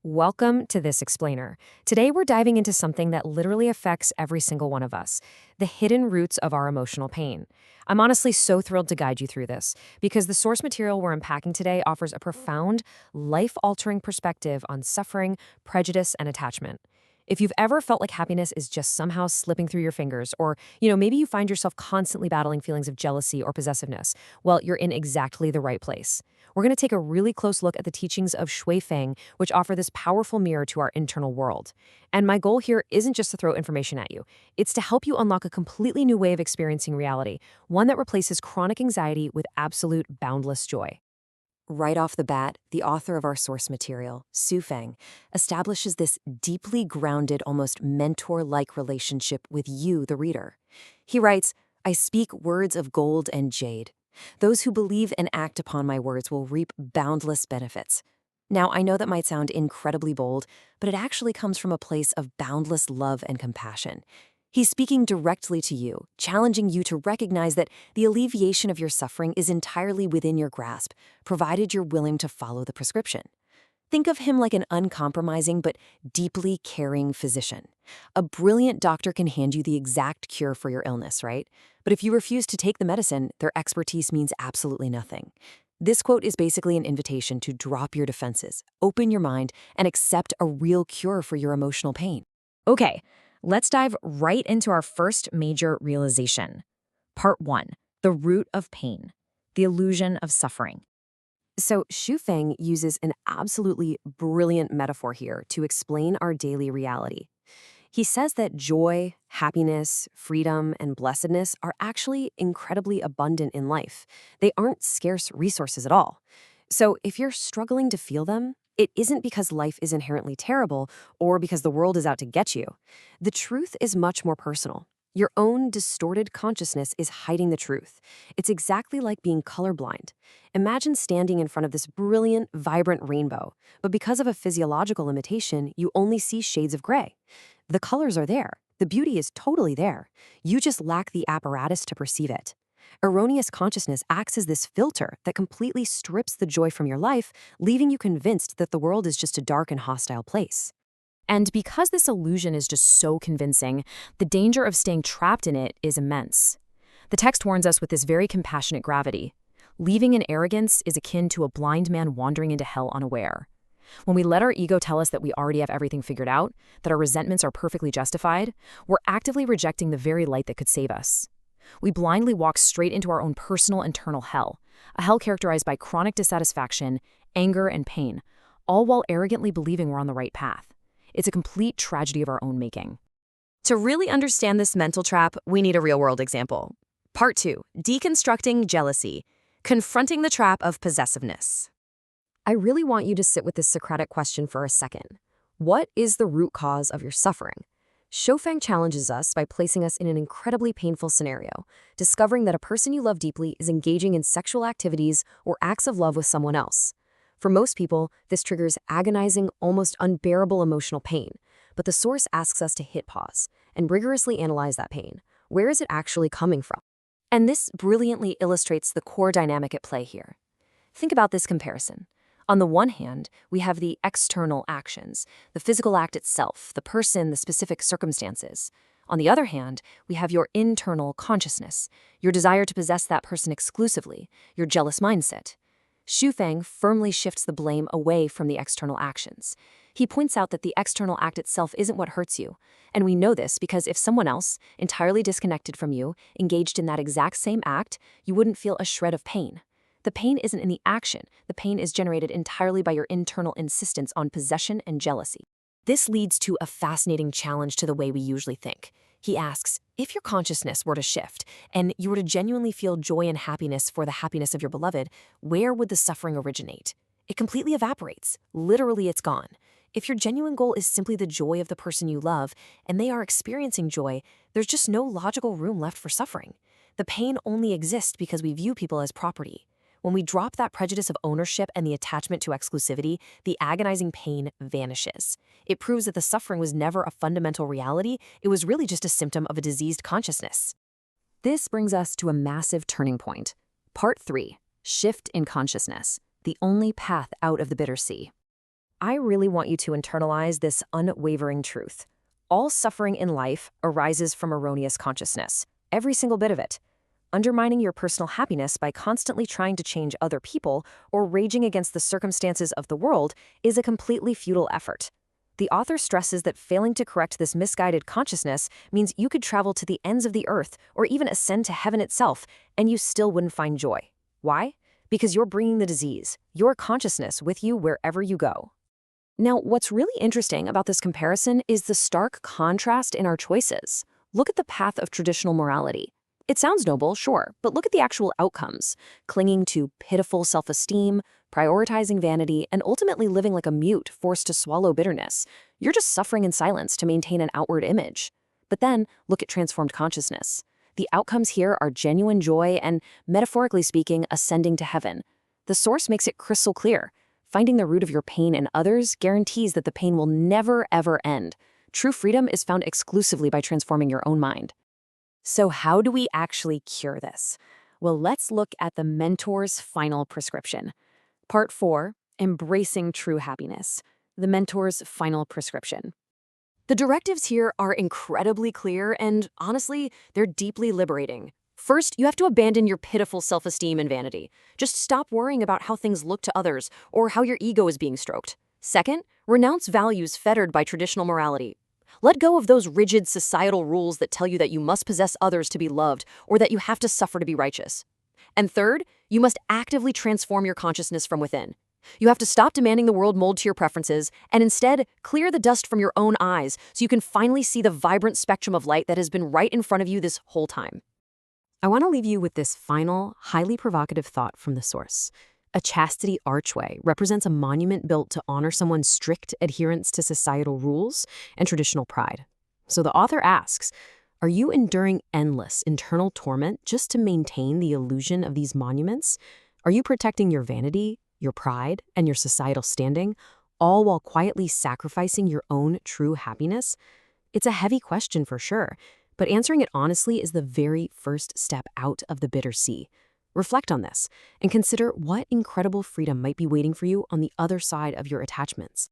Welcome to This Explainer. Today we're diving into something that literally affects every single one of us, the hidden roots of our emotional pain. I'm honestly so thrilled to guide you through this because the source material we're unpacking today offers a profound, life-altering perspective on suffering, prejudice, and attachment. If you've ever felt like happiness is just somehow slipping through your fingers, or, maybe you find yourself constantly battling feelings of jealousy or possessiveness, well, you're in exactly the right place. We're going to take a really close look at the teachings of Shui Feng, which offer this powerful mirror to our internal world. And my goal here isn't just to throw information at you, it's to help you unlock a completely new way of experiencing reality, one that replaces chronic anxiety with absolute boundless joy. Right off the bat, the author of our source material, Su Feng, establishes this deeply grounded, almost mentor-like relationship with you, the reader. He writes, "I speak words of gold and jade. Those who believe and act upon my words will reap boundless benefits." Now, I know that might sound incredibly bold, but it actually comes from a place of boundless love and compassion. He's speaking directly to you, challenging you to recognize that the alleviation of your suffering is entirely within your grasp, provided you're willing to follow the prescription. Think of him like an uncompromising but deeply caring physician. A brilliant doctor can hand you the exact cure for your illness, right? But if you refuse to take the medicine, their expertise means absolutely nothing. This quote is basically an invitation to drop your defenses, open your mind, and accept a real cure for your emotional pain. Okay, let's dive right into our first major realization. Part 1. The root of pain. The illusion of suffering. So, Xu Feng uses an absolutely brilliant metaphor here to explain our daily reality. He says that joy, happiness, freedom, and blessedness are actually incredibly abundant in life. They aren't scarce resources at all. So, if you're struggling to feel them, it isn't because life is inherently terrible or because the world is out to get you. The truth is much more personal. Your own distorted consciousness is hiding the truth. It's exactly like being colorblind. Imagine standing in front of this brilliant, vibrant rainbow, but because of a physiological limitation, you only see shades of gray. The colors are there. The beauty is totally there. You just lack the apparatus to perceive it. Erroneous consciousness acts as this filter that completely strips the joy from your life, leaving you convinced that the world is just a dark and hostile place. And because this illusion is just so convincing, the danger of staying trapped in it is immense. The text warns us with this very compassionate gravity. Leaving in arrogance is akin to a blind man wandering into hell unaware. When we let our ego tell us that we already have everything figured out, that our resentments are perfectly justified, we're actively rejecting the very light that could save us. We blindly walk straight into our own personal internal hell, a hell characterized by chronic dissatisfaction, anger, and pain, all while arrogantly believing we're on the right path. It's a complete tragedy of our own making. To really understand this mental trap, we need a real-world example. Part 2. Deconstructing jealousy. Confronting the trap of possessiveness. I really want you to sit with this Socratic question for a second. What is the root cause of your suffering? Shofang challenges us by placing us in an incredibly painful scenario, discovering that a person you love deeply is engaging in sexual activities or acts of love with someone else. For most people, this triggers agonizing, almost unbearable emotional pain, but the source asks us to hit pause and rigorously analyze that pain. Where is it actually coming from? And this brilliantly illustrates the core dynamic at play here. Think about this comparison. On the one hand, we have the external actions, the physical act itself, the person, the specific circumstances. On the other hand, we have your internal consciousness, your desire to possess that person exclusively, your jealous mindset. Xu Feng firmly shifts the blame away from the external actions. He points out that the external act itself isn't what hurts you. And we know this because if someone else, entirely disconnected from you, engaged in that exact same act, you wouldn't feel a shred of pain. The pain isn't in the action. The pain is generated entirely by your internal insistence on possession and jealousy. This leads to a fascinating challenge to the way we usually think. He asks, if your consciousness were to shift and you were to genuinely feel joy and happiness for the happiness of your beloved, where would the suffering originate? It completely evaporates. Literally, it's gone. If your genuine goal is simply the joy of the person you love and they are experiencing joy, there's just no logical room left for suffering. The pain only exists because we view people as property. When we drop that prejudice of ownership and the attachment to exclusivity, the agonizing pain vanishes. It proves that the suffering was never a fundamental reality, it was really just a symptom of a diseased consciousness. This brings us to a massive turning point. Part 3. Shift in consciousness, the only path out of the bitter sea. I really want you to internalize this unwavering truth. All suffering in life arises from erroneous consciousness, every single bit of it. Undermining your personal happiness by constantly trying to change other people or raging against the circumstances of the world is a completely futile effort. The author stresses that failing to correct this misguided consciousness means you could travel to the ends of the earth or even ascend to heaven itself, and you still wouldn't find joy. Why? Because you're bringing the disease, your consciousness, with you wherever you go. Now, what's really interesting about this comparison is the stark contrast in our choices. Look at the path of traditional morality. It sounds noble, sure, but look at the actual outcomes: clinging to pitiful self-esteem, prioritizing vanity, and ultimately living like a mute forced to swallow bitterness. You're just suffering in silence to maintain an outward image. But then, look at transformed consciousness. The outcomes here are genuine joy and, metaphorically speaking, ascending to heaven. The source makes it crystal clear. Finding the root of your pain in others guarantees that the pain will never, ever end. True freedom is found exclusively by transforming your own mind. So how do we actually cure this? Well, let's look at the mentor's final prescription. Part 4, Embracing True Happiness. The mentor's final prescription. The directives here are incredibly clear and, honestly, they're deeply liberating. First, you have to abandon your pitiful self-esteem and vanity. Just stop worrying about how things look to others or how your ego is being stroked. Second, renounce values fettered by traditional morality. Let go of those rigid societal rules that tell you that you must possess others to be loved or that you have to suffer to be righteous. And third, you must actively transform your consciousness from within. You have to stop demanding the world mold to your preferences and instead clear the dust from your own eyes so you can finally see the vibrant spectrum of light that has been right in front of you this whole time. I want to leave you with this final, highly provocative thought from the source. A chastity archway represents a monument built to honor someone's strict adherence to societal rules and traditional pride. So the author asks, are you enduring endless internal torment just to maintain the illusion of these monuments? Are you protecting your vanity, your pride, and your societal standing, all while quietly sacrificing your own true happiness? It's a heavy question for sure, but answering it honestly is the very first step out of the bitter sea. Reflect on this and consider what incredible freedom might be waiting for you on the other side of your attachments.